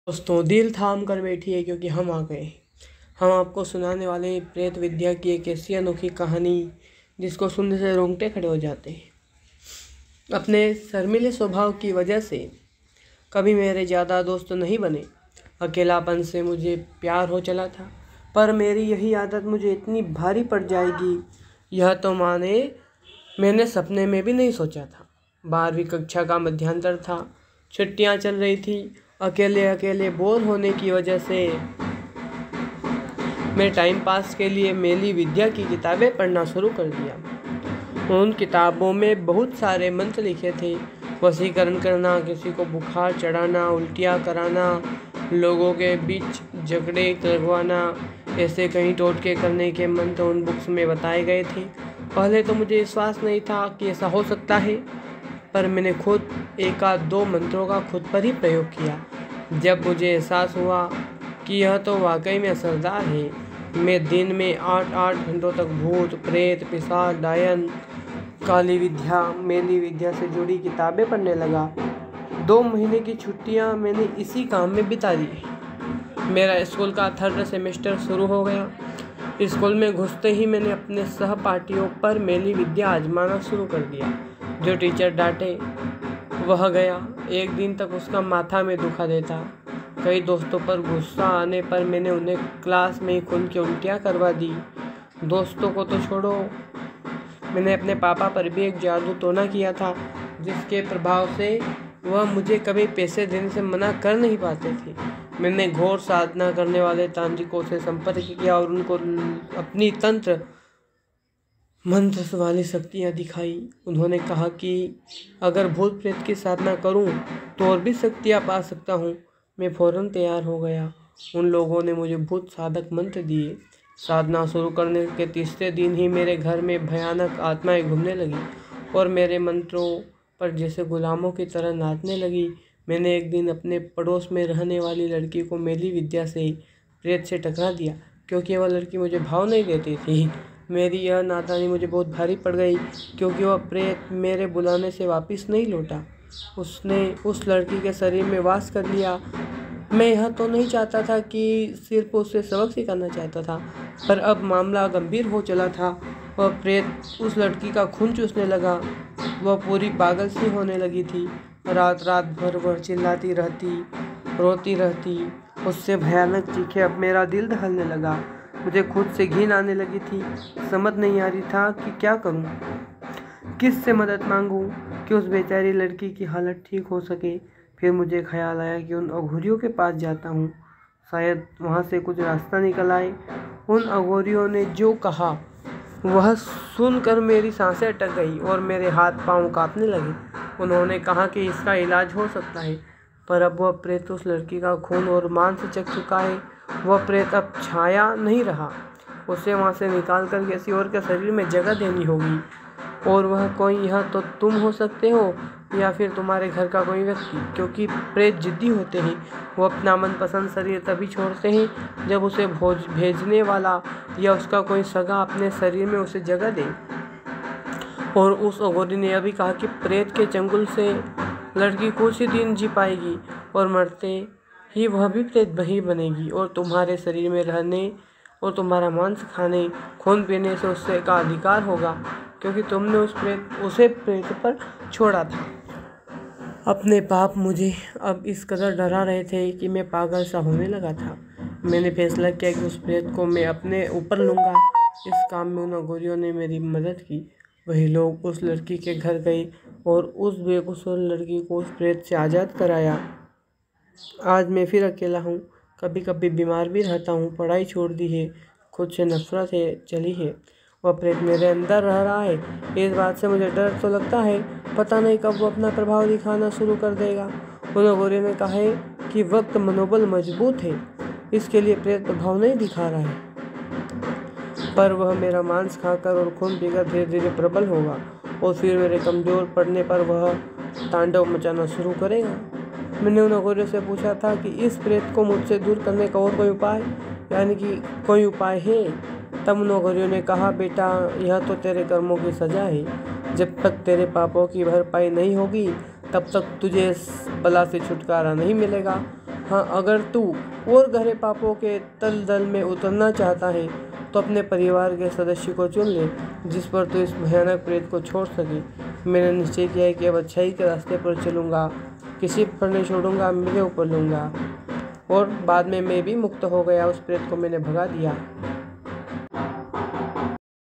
दोस्तों दिल थाम कर बैठिए क्योंकि हम आ गए। हम आपको सुनाने वाले हैं प्रेत विद्या की एक ऐसी अनोखी कहानी जिसको सुनने से रोंगटे खड़े हो जाते हैं। अपने शर्मीले स्वभाव की वजह से कभी मेरे ज़्यादा दोस्त नहीं बने। अकेलापन से मुझे प्यार हो चला था, पर मेरी यही आदत मुझे इतनी भारी पड़ जाएगी यह तो मैंने सपने में भी नहीं सोचा था। 12वीं कक्षा का मध्यांतर था, छुट्टियां चल रही थी। अकेले अकेले बोर होने की वजह से मैं टाइम पास के लिए मेली विद्या की किताबें पढ़ना शुरू कर दिया। उन किताबों में बहुत सारे मंत्र लिखे थे। वशीकरण करना, किसी को बुखार चढ़ाना, उल्टियाँ कराना, लोगों के बीच झगड़े लगवाना, ऐसे कई टोटके करने के मंत्र उन बुक्स में बताए गए थे। पहले तो मुझे विश्वास नहीं था कि ऐसा हो सकता है, पर मैंने खुद एक आध दो मंत्रों का खुद पर ही प्रयोग किया। जब मुझे एहसास हुआ कि यह तो वाकई में असरदार है, मैं दिन में 8-8 घंटों तक भूत, प्रेत, पिशाच, डायन, काली विद्या, मेली विद्या से जुड़ी किताबें पढ़ने लगा। 2 महीने की छुट्टियां मैंने इसी काम में बिता दी। मेरा स्कूल का 3rd सेमेस्टर शुरू हो गया। स्कूल में घुसते ही मैंने अपने सहपाठियों पर मेली विद्या आजमाना शुरू कर दिया। जो टीचर डांटे वह गया। एक दिन तक उसका माथा में दुखा देता। कई दोस्तों पर गुस्सा आने पर मैंने उन्हें क्लास में ही खून की उल्टियाँ करवा दी। दोस्तों को तो छोड़ो, मैंने अपने पापा पर भी एक जादू टोना किया था, जिसके प्रभाव से वह मुझे कभी पैसे देने से मना कर नहीं पाते थे। मैंने घोर साधना करने वाले तांत्रिकों से संपर्क किया और उनको अपनी तंत्र मंत्र वाली शक्तियाँ दिखाई। उन्होंने कहा कि अगर भूत प्रेत की साधना करूं तो और भी शक्तियाँ पा सकता हूं। मैं फ़ौरन तैयार हो गया। उन लोगों ने मुझे भूत साधक मंत्र दिए। साधना शुरू करने के तीसरे दिन ही मेरे घर में भयानक आत्माएं घूमने लगी और मेरे मंत्रों पर जैसे गुलामों की तरह नाचने लगी। मैंने एक दिन अपने पड़ोस में रहने वाली लड़की को मेली विद्या से प्रेत से टकरा दिया, क्योंकि वह लड़की मुझे भाव नहीं देती थी। मेरी यह नादानी मुझे बहुत भारी पड़ गई, क्योंकि वह प्रेत मेरे बुलाने से वापस नहीं लौटा। उसने उस लड़की के शरीर में वास कर लिया। मैं यह तो नहीं चाहता था कि सिर्फ उसे सबक सिखाना चाहता था, पर अब मामला गंभीर हो चला था। वह प्रेत उस लड़की का खून चूसने लगा। वह पूरी पागल सी होने लगी थी। रात रात भर वह चिल्लाती रहती, रोती रहती। उससे भयानक चीखें। अब मेरा दिल दहलने लगा। मुझे खुद से घिन आने लगी थी। समझ नहीं आ रही था कि क्या करूं, किससे मदद मांगूं कि उस बेचारी लड़की की हालत ठीक हो सके। फिर मुझे ख्याल आया कि उन अघोरियों के पास जाता हूं, शायद वहां से कुछ रास्ता निकल आए। उन अघोरियों ने जो कहा वह सुनकर मेरी सांसें अटक गई और मेरे हाथ पांव कांपने लगे। उन्होंने कहा कि इसका इलाज हो सकता है, पर अब वह प्रेत उस लड़की का खून और मांस चख चुका है। वह प्रेत अब छाया नहीं रहा। उसे वहाँ से निकाल कर किसी और के शरीर में जगह देनी होगी, और वह कोई यह तो तुम हो सकते हो या फिर तुम्हारे घर का कोई व्यक्ति, क्योंकि प्रेत जिद्दी होते हैं। वो अपना मनपसंद शरीर तभी छोड़ते हैं जब उसे भेजने वाला या उसका कोई सगा अपने शरीर में उसे जगह दे। और उस अघोरी ने यह भी कहा कि प्रेत के चंगुल से लड़की कुछ ही दिन जी पाएगी और मरते ही वह भी प्रेत ही बनेगी, और तुम्हारे शरीर में रहने और तुम्हारा मांस खाने, खून पीने से उससे का अधिकार होगा, क्योंकि तुमने उसे प्रेत पर छोड़ा था। अपने पाप मुझे अब इस कदर डरा रहे थे कि मैं पागल सा होने लगा था। मैंने फैसला किया कि उस प्रेत को मैं अपने ऊपर लूँगा। इस काम में उन अघोरियों ने मेरी मदद की। वही लोग उस लड़की के घर गए और उस बेकसूर लड़की को उस प्रेत से आज़ाद कराया। आज मैं फिर अकेला हूँ, कभी कभी बीमार भी रहता हूँ, पढ़ाई छोड़ दी है, खुद से नफरत है चली है। वह प्रेत मेरे अंदर रह रहा है। इस बात से मुझे डर तो लगता है, पता नहीं कब वो अपना प्रभाव दिखाना शुरू कर देगा। उन अघोरियों ने कहा है कि वक्त मनोबल मजबूत है, इसके लिए प्रेत प्रभाव नहीं दिखा रहा है, पर वह मेरा मांस खाकर और खून पीकर धीरे धीरे प्रबल होगा, और फिर मेरे कमज़ोर पड़ने पर वह तांडव मचाना शुरू करेगा। मैंने उन अघोरियों से पूछा था कि इस प्रेत को मुझसे दूर करने का और कोई उपाय, यानी कि कोई उपाय है। तब उन अघोरियों ने कहा, बेटा, यह तो तेरे कर्मों की सज़ा है। जब तक तेरे पापों की भरपाई नहीं होगी तब तक तुझे इस बला से छुटकारा नहीं मिलेगा। हाँ, अगर तू और गहरे पापों के तलदल में उतरना चाहता है तो अपने परिवार के सदस्य को चुन ले जिस पर तू इस भयानक प्रेत को छोड़ सके। मैंने निश्चय किया है कि अब अच्छाई के रास्ते पर चलूँगा, किसी पर नहीं छोड़ूंगा, मेरे ऊपर लूँगा। और बाद में मैं भी मुक्त हो गया, उस प्रेत को मैंने भगा दिया।